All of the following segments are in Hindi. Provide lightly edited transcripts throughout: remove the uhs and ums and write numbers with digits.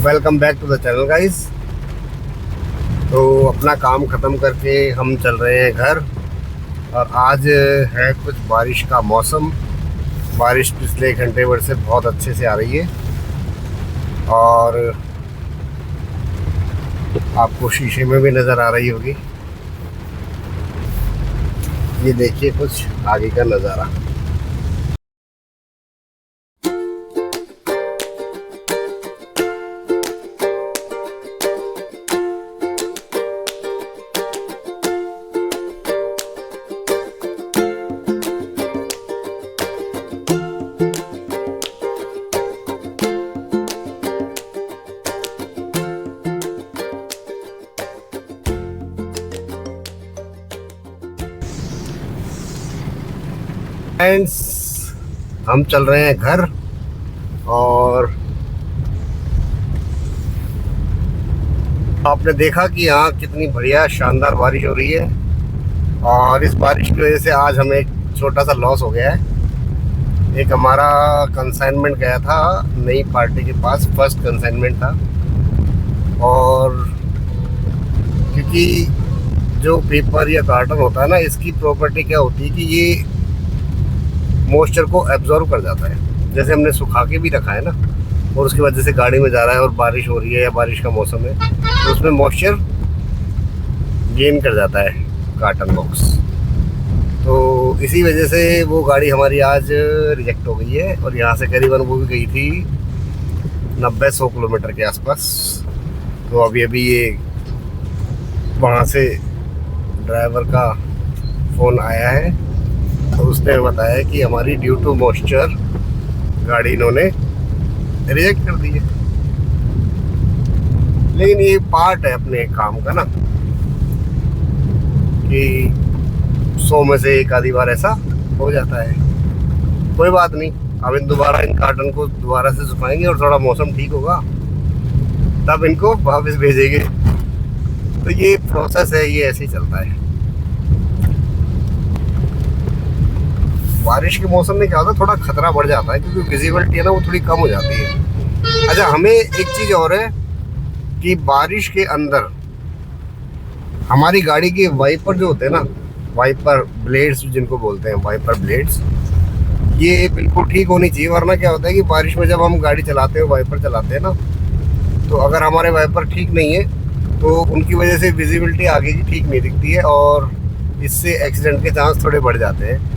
Welcome back to the channel guys. तो अपना काम ख़त्म करके हम चल रहे हैं घर। और आज है कुछ बारिश का मौसम। बारिश पिछले एक घंटे भर से बहुत अच्छे से आ रही है और आपको शीशे में भी नज़र आ रही होगी। ये देखिए कुछ आगे का नज़ारा। फ्रेंड्स, हम चल रहे हैं घर और आपने देखा कि यहाँ कितनी बढ़िया शानदार बारिश हो रही है। और इस बारिश की वजह से आज हमें एक छोटा सा लॉस हो गया है। एक हमारा कंसाइनमेंट गया था नई पार्टी के पास, फर्स्ट कंसाइनमेंट था। और क्योंकि जो पेपर या कार्टन होता है ना, इसकी प्रॉपर्टी क्या होती है कि ये मॉइस्चर को एब्जॉर्व कर जाता है। जैसे हमने सुखा के भी रखा है ना, और उसकी वजह से गाड़ी में जा रहा है और बारिश हो रही है या बारिश का मौसम है, तो उसमें मॉइस्चर गेन कर जाता है कार्टन बॉक्स। तो इसी वजह से वो गाड़ी हमारी आज रिजेक्ट हो गई है। और यहाँ से करीबन वो भी गई थी 90-100 किलोमीटर के आसपास। तो अभी ये वहाँ से ड्राइवर का फ़ोन आया है, तो उसने बताया कि हमारी ड्यू टू मॉइस्चर गाड़ी इन्होंने रिजेक्ट कर दी है। लेकिन ये पार्ट है अपने काम का ना, कि 100 में से एक आधी बार ऐसा हो जाता है। कोई बात नहीं, अब इन कार्टन को दोबारा से सुखाएंगे और थोड़ा मौसम ठीक होगा तब इनको वापस भेजेंगे। तो ये प्रोसेस है, ये ऐसे ही चलता है। बारिश के मौसम में क्या होता है, थोड़ा खतरा बढ़ जाता है क्योंकि विजिबिलिटी है ना, वो थोड़ी कम हो जाती है। अच्छा, हमें एक चीज़ और है कि बारिश के अंदर हमारी गाड़ी के वाइपर जो होते हैं ना, वाइपर ब्लेड्स जिनको बोलते हैं, वाइपर ब्लेड्स, ये बिल्कुल ठीक होनी चाहिए। वरना क्या होता है कि बारिश में जब हम गाड़ी चलाते हैं, वाइपर चलाते हैं ना, तो अगर हमारे वाइपर ठीक नहीं है तो उनकी वजह से विजिबिलिटी आगे की ठीक नहीं दिखती है और इससे एक्सीडेंट के चांस थोड़े बढ़ जाते हैं।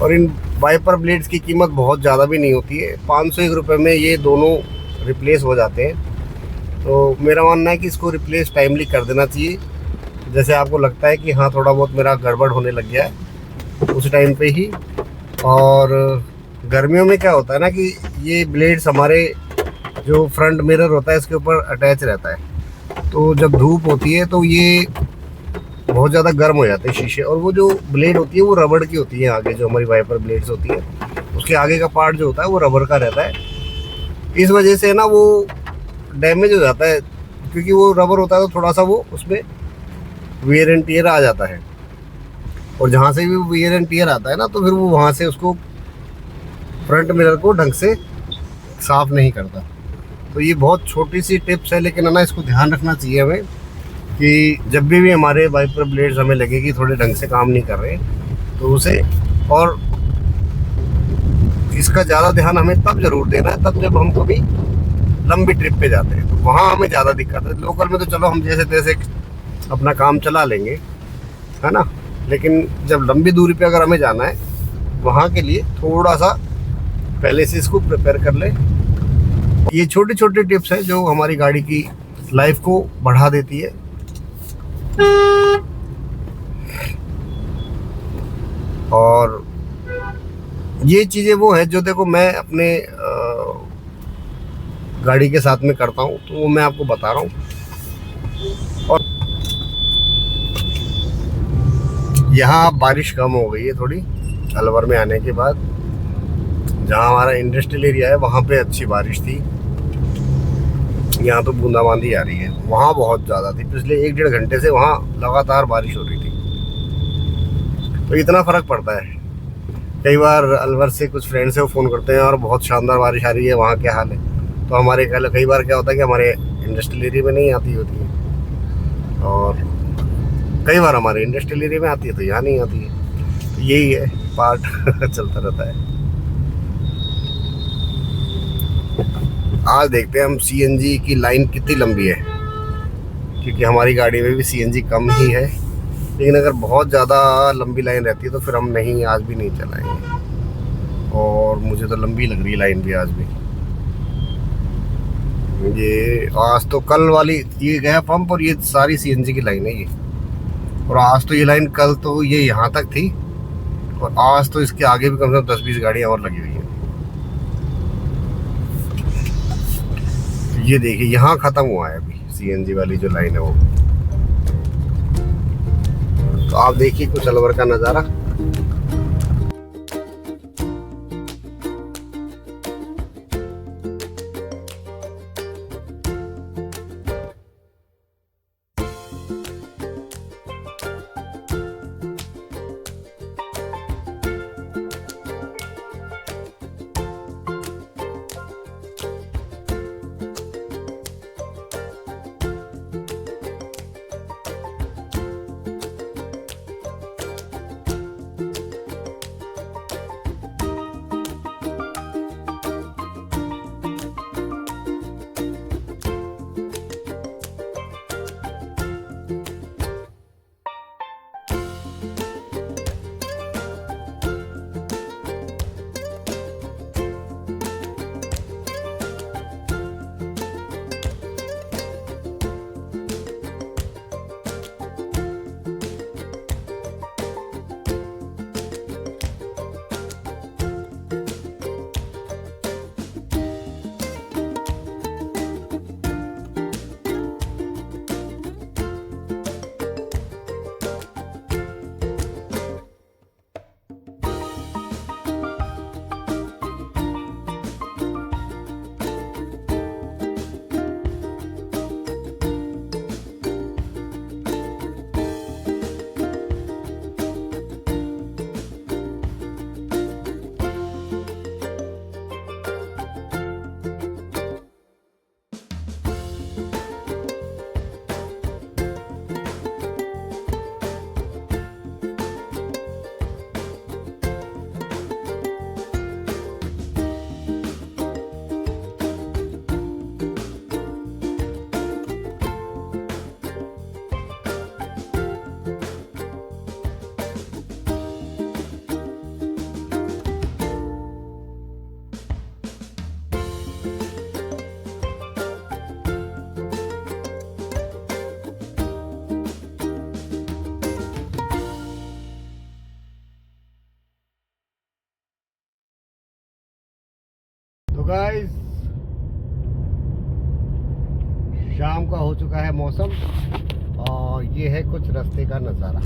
और इन वाइपर ब्लेड्स की कीमत बहुत ज़्यादा भी नहीं होती है, 501 रुपये में ये दोनों रिप्लेस हो जाते हैं। तो मेरा मानना है कि इसको रिप्लेस टाइमली कर देना चाहिए। जैसे आपको लगता है कि हाँ थोड़ा बहुत मेरा गड़बड़ होने लग गया है, उस टाइम पे ही। और गर्मियों में क्या होता है ना कि ये ब्लेड्स हमारे जो फ्रंट मिरर होता है इसके ऊपर अटैच रहता है। तो जब धूप होती है तो ये बहुत ज़्यादा गर्म हो जाते हैं शीशे। और वो जो ब्लेड होती है वो रबड़ की होती है। आगे जो हमारी वाइपर ब्लेड्स होती है उसके आगे का पार्ट जो होता है वो रबड़ का रहता है। इस वजह से ना वो डैमेज हो जाता है, क्योंकि वो रबड़ होता है तो थोड़ा सा वो उसमें वियर एंड टियर आ जाता है। और जहाँ से भी वियर एंड टियर आता है ना, तो फिर वो वहाँ से उसको फ्रंट मिरर को ढंग से साफ़ नहीं करता। तो ये बहुत छोटी सी टिप्स है, लेकिन है ना, इसको ध्यान रखना चाहिए हमें कि जब भी हमारे वाइपर ब्लेड्स हमें लगे कि थोड़े ढंग से काम नहीं कर रहे, तो उसे, और इसका ज़्यादा ध्यान हमें तब ज़रूर देना है तब जब हम कभी लंबी ट्रिप पे जाते हैं, तो वहाँ हमें ज़्यादा दिक्कत है। लोकल में तो चलो हम जैसे तैसे अपना काम चला लेंगे, है ना, लेकिन जब लंबी दूरी पे अगर हमें जाना है, वहाँ के लिए थोड़ा सा पहले से इसको प्रिपेयर कर लें। ये छोटी छोटी टिप्स हैं जो हमारी गाड़ी की लाइफ को बढ़ा देती है। और ये चीज़ें वो है जो देखो मैं अपने गाड़ी के साथ में करता हूँ, तो वो मैं आपको बता रहा हूँ। और यहाँ बारिश कम हो गई है थोड़ी अलवर में आने के बाद। जहाँ हमारा इंडस्ट्रियल एरिया है वहाँ पे अच्छी बारिश थी, यहाँ तो बूंदाबांदी आ रही है। वहाँ बहुत ज़्यादा थी, पिछले 1-1.5 घंटे से वहाँ लगातार बारिश हो रही थी। तो इतना फ़र्क पड़ता है। कई बार अलवर से कुछ फ्रेंड्स है वो फ़ोन करते हैं और बहुत शानदार बारिश आ रही है, वहाँ क्या हाल है। तो हमारे कई बार क्या होता है कि हमारे इंडस्ट्रियल एरिया में नहीं आती होती है, और कई बार हमारे इंडस्ट्रियल एरिया में आती है तो यहाँ नहीं आती है। तो यही है पार्ट चलता रहता है। आज देखते हैं हम सीएनजी की लाइन कितनी लंबी है, क्योंकि हमारी गाड़ी में भी सीएनजी कम ही है। लेकिन अगर बहुत ज़्यादा लंबी लाइन रहती है तो फिर हम नहीं, आज भी नहीं चलाएंगे। और मुझे तो लंबी लग रही है लाइन भी आज भी। ये आज तो कल वाली ये गया पंप, और ये सारी सीएनजी की लाइन है ये। और आज तो ये लाइन, कल तो ये यहाँ तक थी, और आज तो इसके आगे भी कम से कम 10-20 गाड़ियाँ और लगी हुई हैं। ये देखिए यहाँ ख़त्म हुआ है अभी सीएनजी वाली जो लाइन है वो। तो आप देखिए कुछ अलवर का नज़ारा। तो गाइस शाम का हो चुका है मौसम, और ये है कुछ रास्ते का नज़ारा।